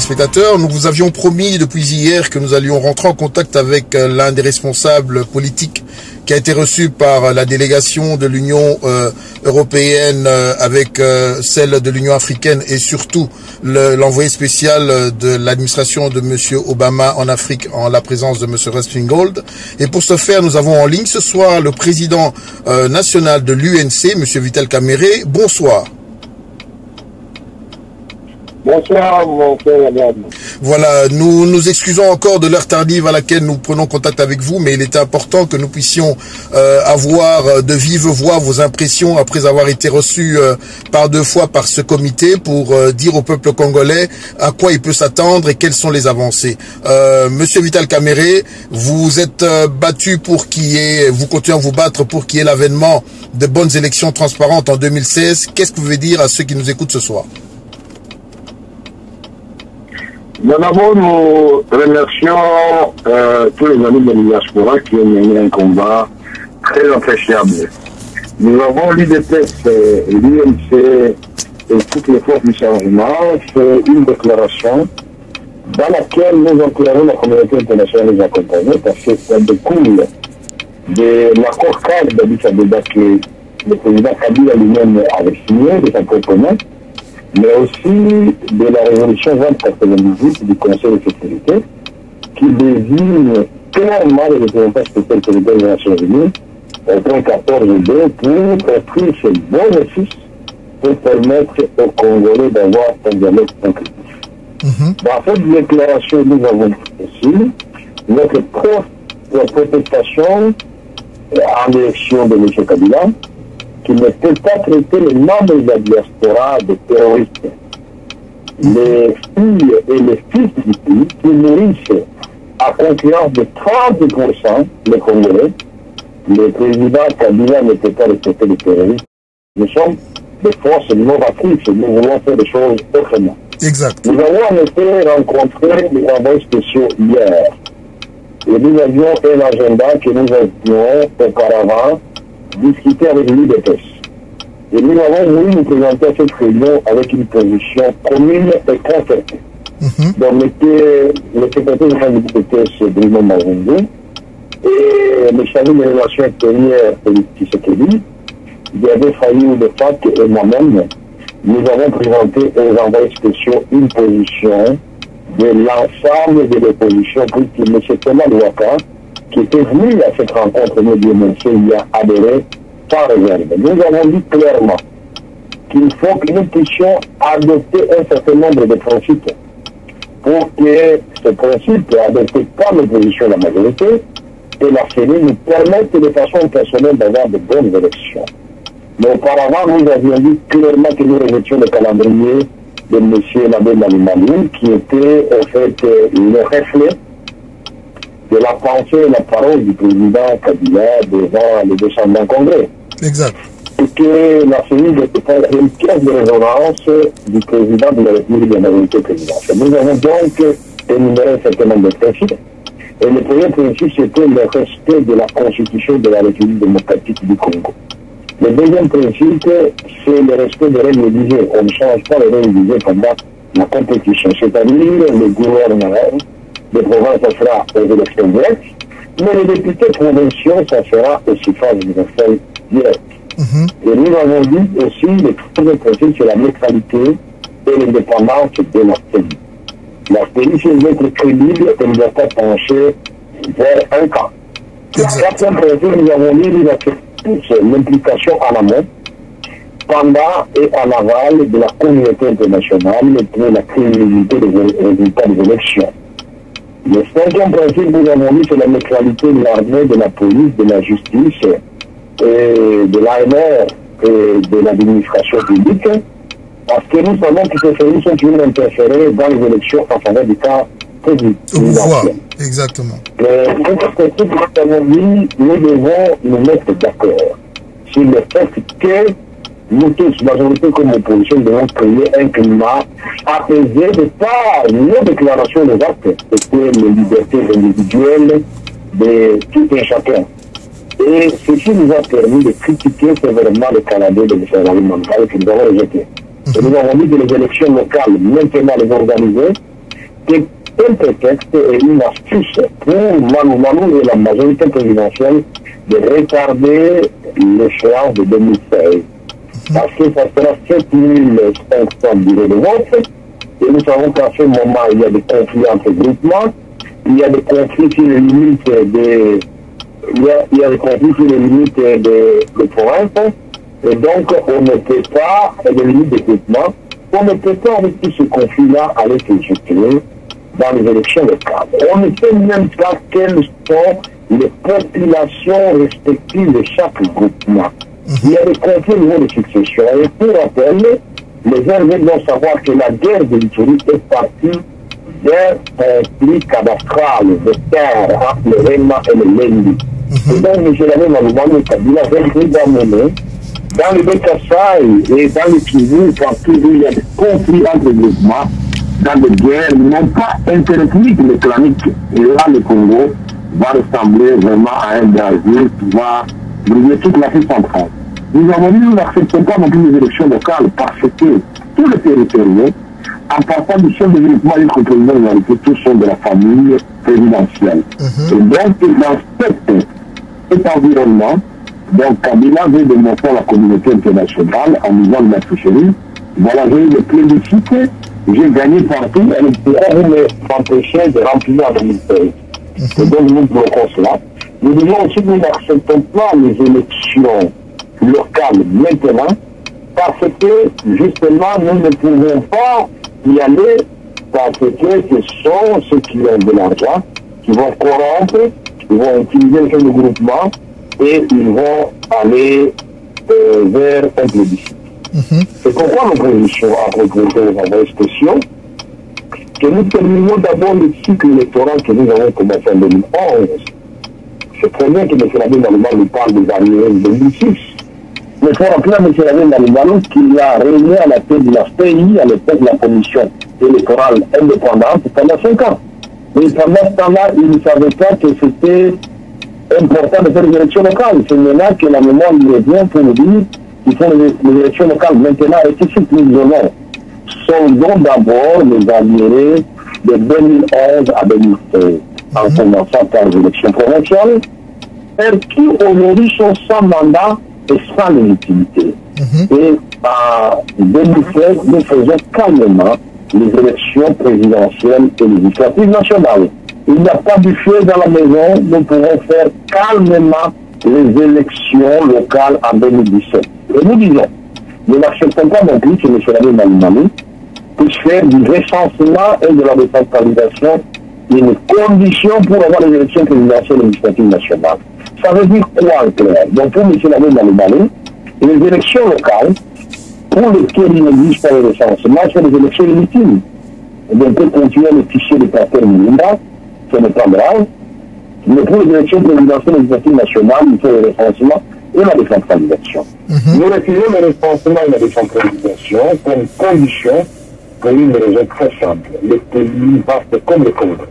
téléspectateurs. Nous vous avions promis depuis hier que nous allions rentrer en contact avec l'un des responsables politiques qui a été reçu par la délégation de l'Union européenne avec celle de l'Union africaine et surtout l'envoyé spécial de l'administration de M. Obama en Afrique en la présence de M. Rustingold. Et pour ce faire, nous avons en ligne ce soir le président national de l'UNC, M. Vital Kamerhe. Bonsoir. Bonsoir, mon frère Adam. Voilà, nous nous excusons encore de l'heure tardive à laquelle nous prenons contact avec vous, mais il était important que nous puissions avoir de vive voix vos impressions après avoir été reçus par deux fois par ce comité pour dire au peuple congolais à quoi il peut s'attendre et quelles sont les avancées. Monsieur Vital Kamerhe, vous êtes battu pour qu'il y ait, vous continuez à vous battre pour qu'il y ait l'avènement de bonnes élections transparentes en 2016. Qu'est-ce que vous pouvez dire à ceux qui nous écoutent ce soir? D'abord, nous remercions tous les amis de la diaspora qui ont mené un combat très appréciable. Nous avons l'UDPS, l'UNC et toutes les forces du changement fait une déclaration dans laquelle nous encourageons la communauté internationale à les accompagner parce que ça découle de l'accord cadre d'Addis Abeba que le président Kabila lui-même avait signé de sa propre main, mais aussi de la résolution 2098 du Conseil de sécurité, qui désigne clairement les représentants spéciaux des Nations Unies, au point 14.2, pour offrir ce bon office pour permettre aux Congolais d'avoir un dialogue inclusif. Dans cette déclaration, nous avons aussi notre protestation en direction de M. Kabila, qui ne peut pas traiter les membres de la diaspora de terroristes. Les filles et les fils du pays qui nourrissent à concurrence de 30% les Congolais. Le président Kabila ne peut pas respecter les terroristes. Nous sommes des forces novatrices, nous voulons faire des choses autrement. Exact. Nous avons en effet rencontré les envoyés spéciaux hier. Et nous avions un agenda que nous avions auparavant discuter avec l'UDPS. Et nous avons voulu nous présenter à cette réunion avec une position commune et concertée. Donc, le secrétaire général du l'UDPS, Bruno Mazungu, et le chargé des relations extérieures, Félix Tshisekedi, Diabé Fayou de FAC et moi-même, nous avons présenté aux envoyés spéciaux une position de l'ensemble de l'opposition pour que M. Thomas Louaka, qui était venu à cette rencontre médiatique, il a adhéré sans réserve. Nous avons dit clairement qu'il faut que nous puissions adopter un certain nombre de principes pour que ce principe, adopté par l'opposition de la majorité, et la CENI nous permette de façon personnelle d'avoir de bonnes élections. Mais auparavant, nous avions dit clairement que nous rejetions le calendrier de M. Nabé Malimani, qui était en fait le reflet de la pensée et la parole du président Kabila devant le descendant congrès. Exact. Et que la CENI n'était pas une pièce de résonance du président de la République de la majorité présidentielle. Nous avons donc énuméré un certain nombre de principes. Et le premier principe, c'était le respect de la Constitution de la République démocratique du Congo. Le deuxième principe, c'est le respect des règles du jeu. On ne change pas les règles du jeu pendant la compétition. C'est-à-dire, le gouvernement des provinces, ça sera aux élections directes, mais les députés provinciaux, ça sera au suffrage universel direct. Et nous avons dit aussi, le troisième principe, c'est la neutralité et l'indépendance de la CENI. La CENI, si elle veut être crédible, elle ne doit pas pencher vers un camp. Le quatrième principe, nous avons dit l'implication en amont, pendant et en aval de la communauté internationale pour la crédibilité des résultats des élections. Le cinquième principe, nous avons dit, c'est la neutralité de l'armée, de la police, de la justice, et de l'ANR et de l'administration publique, parce que nous savons que ces services sont toujours interférés dans les élections en faveur du cas présidentiel. Exactement. Le principe, nous avons dit, nous devons nous mettre d'accord sur le fait que nous tous, majorité comme opposition, devons créer un climat apaisé de par nos déclarations des actes, c'était les libertés individuelles de tout un chacun. Et ceci nous a permis de critiquer sévèrement le Canada de l'Israël mental que nous avons rejeté. Et nous avons dit que les élections locales, maintenant les organiser, c'était un prétexte et une astuce pour Manu et la majorité présidentielle de retarder l'échéance de 2016. Parce que ça sera 7500 bureaux de vote. Et nous savons qu'à ce moment, il y a des conflits entre groupements, il y a des conflits sur les limites des provinces. Et donc, on ne peut pas, des limites des groupements, on ne peut pas, avec tout ce conflit-là, aller se justifier dans les élections locales. On ne sait même pas quelles sont les populations respectives de chaque groupement. Il y a des conflits au niveau de succession. Et pour rappel, les Hervé doivent savoir que la guerre de l'Itourie est partie d'un conflit cadastral de terre entre le Réma et le Lendi. Et donc, M. Lamé Maloumane Kabila va mener dans le Bekassai et dans le Kivu, partout où il y a des conflits entre groupements, dans des guerres, non pas interethniques, mais claniques. Et là, le Congo va ressembler vraiment à un Brésil qui va brûler toute l'Afrique centrale. Nous avons dit, nous n'acceptons pas non plus les élections locales parce que tous les territoriaux, en partant du chef de développement jusqu'au président de la République, tous sont de la famille présidentielle. Et donc, dans cet environnement, donc Kabila veut démontrer à la communauté internationale en disant de la tricherie, voilà, j'ai eu le plébiscite, j'ai gagné partout, et pourquoi vous m'empêchez de remplir la ministère? Et donc nous bloquons cela. Nous disons aussi que nous n'acceptons pas les élections locales maintenant, parce que justement nous ne pouvons pas y aller parce que ce sont ceux qui ont de l'argent, qui vont corrompre, ils vont utiliser le jeu de groupement et ils vont aller vers un plébiscite. C'est pourquoi nos positions à proposer aux envoyés spéciaux que nous terminons d'abord le cycle électoral que nous avons commencé en 2011. C'est très bien que M. Labé Maloumane nous parle des années 2006. Mais il faut rappeler à M. Labé Maloumane qu'il a réuni à la tête de la CI, à l'époque de la commission électorale indépendante, pendant 5 ans. Et pendant ce temps-là, il ne savait pas que c'était important de faire les élections locales. C'est maintenant que la mémoire lui revient pour nous dire qu'il faut les élections locales. Maintenant, et que si nous donnons, sondons d'abord les alliés de 2011 à 2016, en commençant par les élections provinciales, qui aujourd'hui sont sans mandat et sans légitimité. Et en 2016, nous faisons calmement les élections présidentielles et législatives nationales. Il n'y a pas de feu dans la maison, nous pouvons faire calmement les élections locales en 2017. Et nous disons, nous n'acceptons pas non plus que M. Labé Maloumane puisse faire du recensement et de la décentralisation une condition pour avoir les élections présidentielles et législatives nationales. Ça veut dire quoi en clair? Donc pour M. Labé Maloumane, les élections locales, pour lesquelles il n'existe pas le recensement, sont des élections inutiles. Donc on peut continuer le fichier de caractère Minimba, ce n'est pas grave. Mais pour les élections présidentielles et législatives nationales, il faut le recensement et la décentralisation. Nous retirons le recensement et la décentralisation comme condition pour une raison très simple. Le pays vaste comme le Congo.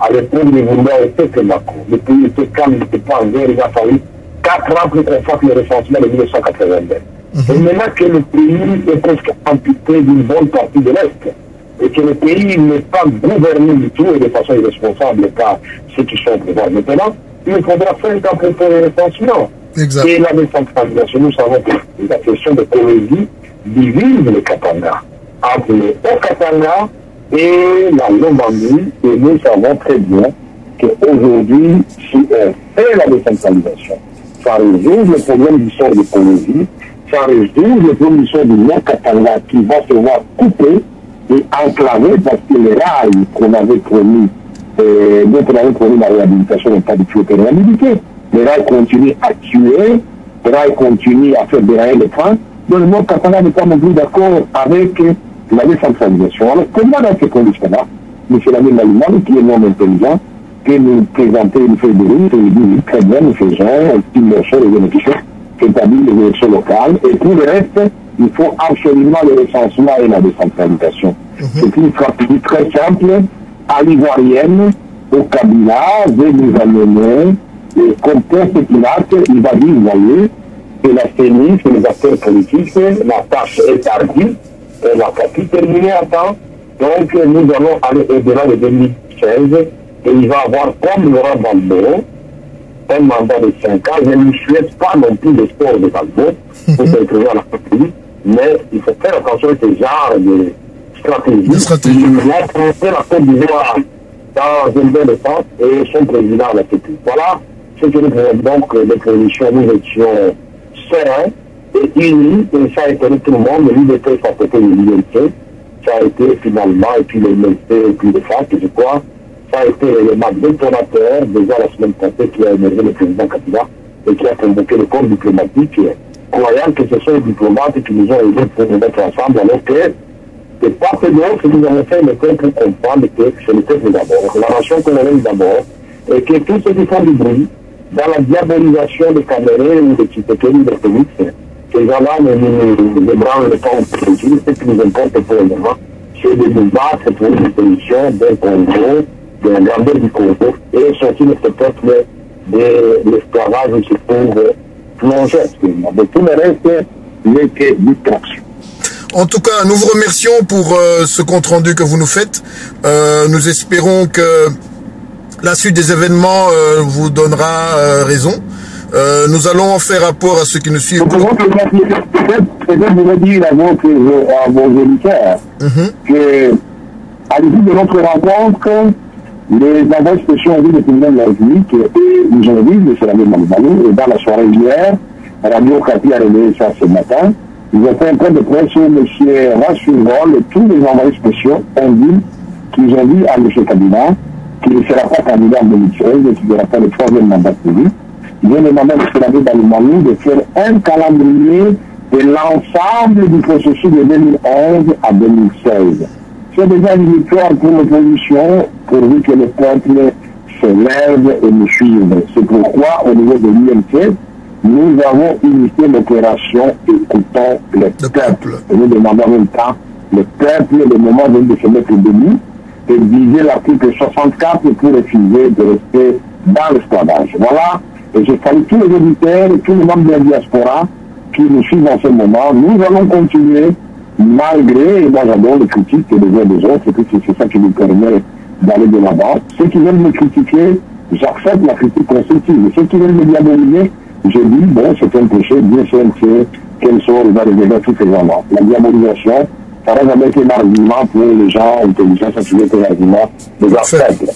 À l'époque de Vouloir était que Mako. Le pays était calme, il n'était pas en guerre, il a fallu 4 ans pour qu'on fasse le recensement de 1982. Et maintenant que le pays est presque amputé d'une bonne partie de l'Est, et que le pays n'est pas gouverné du tout et de façon irresponsable par ceux qui sont au pouvoir maintenant, il faudra 5 ans pour faire le recensement. Et la décentralisation, nous savons que la question de Colombie divise le Katanga entre le Haut-Katanga et la Lomami, et nous savons très bien qu'aujourd'hui, si on fait la décentralisation, ça résout le problème du sort de Colombie, ça résout le problème du sort du Haut-Katanga qui va se voir coupé et enclavé parce que les rails qu'on avait promis, la réhabilitation n'est pas du tout réhabilité. Les rails continuent à tuer, les rails continuent à faire dérailler les trains. Donc le monde Katanga n'est pas non plus d'accord avec la décentralisation. Alors comment dans ces conditions-là, M. Labé Maloumane, qui est non intelligent, que nous présenter une feuille de route, et il dit très bien, nous faisons une élection des élections, c'est-à-dire les élections locales, et pour le reste, il faut absolument le recensement et la décentralisation. C'est une stratégie très simple, à l'ivoirienne, au Kabila, veut nous amener, et comme Prince Pilate, il va dire, vous voyez, que la CENI, que les acteurs politiques, la tâche est tardive, elle n'a pas pu terminer à temps, Donc, nous allons aller au-delà de 2016 et il va avoir, comme Laurent Gbagbo, un mandat de 5 ans. Je ne souhaite pas non plus le sport de Gbagbo pour s'intégrer à la République, mais il faut faire attention à ce genre de stratégie. Il a commencé la Côte d'Ivoire dans un bon temps et son président l'a fait. Voilà ce que nous faisons donc les coalitions. Nous étions sereins et unis, et ça a étonné tout le monde. L'UDP, ça a été l'UDP, ça a été finalement, et puis le MLP, et puis le FAC, je crois, ça a été l'élément détonateur, déjà la semaine passée, qui a émergé le président Kabila et qui a convoqué le corps diplomatique, croyant que ce sont les diplomates qui nous ont aidés pour nous mettre ensemble, alors que c'est pas que nous avons fait le temps pour comprendre que c'est le peuple d'abord, la nation coloniale d'abord, et que tous ceux qui font du bruit, dans la diabolisation de Cameroun ou de Tshisekedi de Félix, ces gens-là ne branlent pas au président. Ce qui nous importe pour le moment, c'est de nous battre pour une solution d'un Congo, de la grandeur du Congo, et sortir de ce peuple de l'esclavage où se trouve plongé. De tout le reste, n'est que du torche. En tout cas, nous vous remercions pour ce compte-rendu que vous nous faites. Nous espérons que la suite des événements vous donnera raison. Nous allons en faire rapport à ceux qui nous suivent. Peut-être vous dire à vos auditeurs que, à l'issue de notre rencontre, les envois spéciaux ont vu le président de la République et nous ont dit, c'est la même Malibani, et dans la soirée hier, Radio Kapi a révélé ça ce matin, ils ont fait un point de presse où M. Rassurgol et tous les envoyés spéciaux ont dit qu'ils ont dit à M. Kabila qu'il ne sera pas candidat en 2016 et qu'il n'aura pas le troisième mandat pour lui. Ils ont demandé à M. Rabi Dalimani de faire un calendrier de l'ensemble du processus de 2011 à 2016. C'est déjà une victoire pour l'opposition, pourvu que le peuple se lève et nous suive. C'est pourquoi, au niveau de l'UMC, nous avons initié l'opération Écoutons le peuple. Et nous demandons en même temps, le peuple, le moment de se mettre debout et viser l'article 64 pour refuser de rester dans l'esclavage. Voilà. Et je salue tous les auditeurs et tous les membres de la diaspora qui nous suivent en ce moment. Nous allons continuer, malgré, et moi j'adore les critiques des uns des autres, et puis c'est ça qui nous permet d'aller de l'avant. Ceux qui veulent me critiquer, j'accepte la critique constructive. Et ceux qui veulent me diaboliser, je dis, bon, c'est un péché, Dieu sait quels sont les arrivés tous ces gens-là. La diabolisation, ça n'a jamais été un argument pour les gens intelligents, ça a toujours été un argument des gens faibles.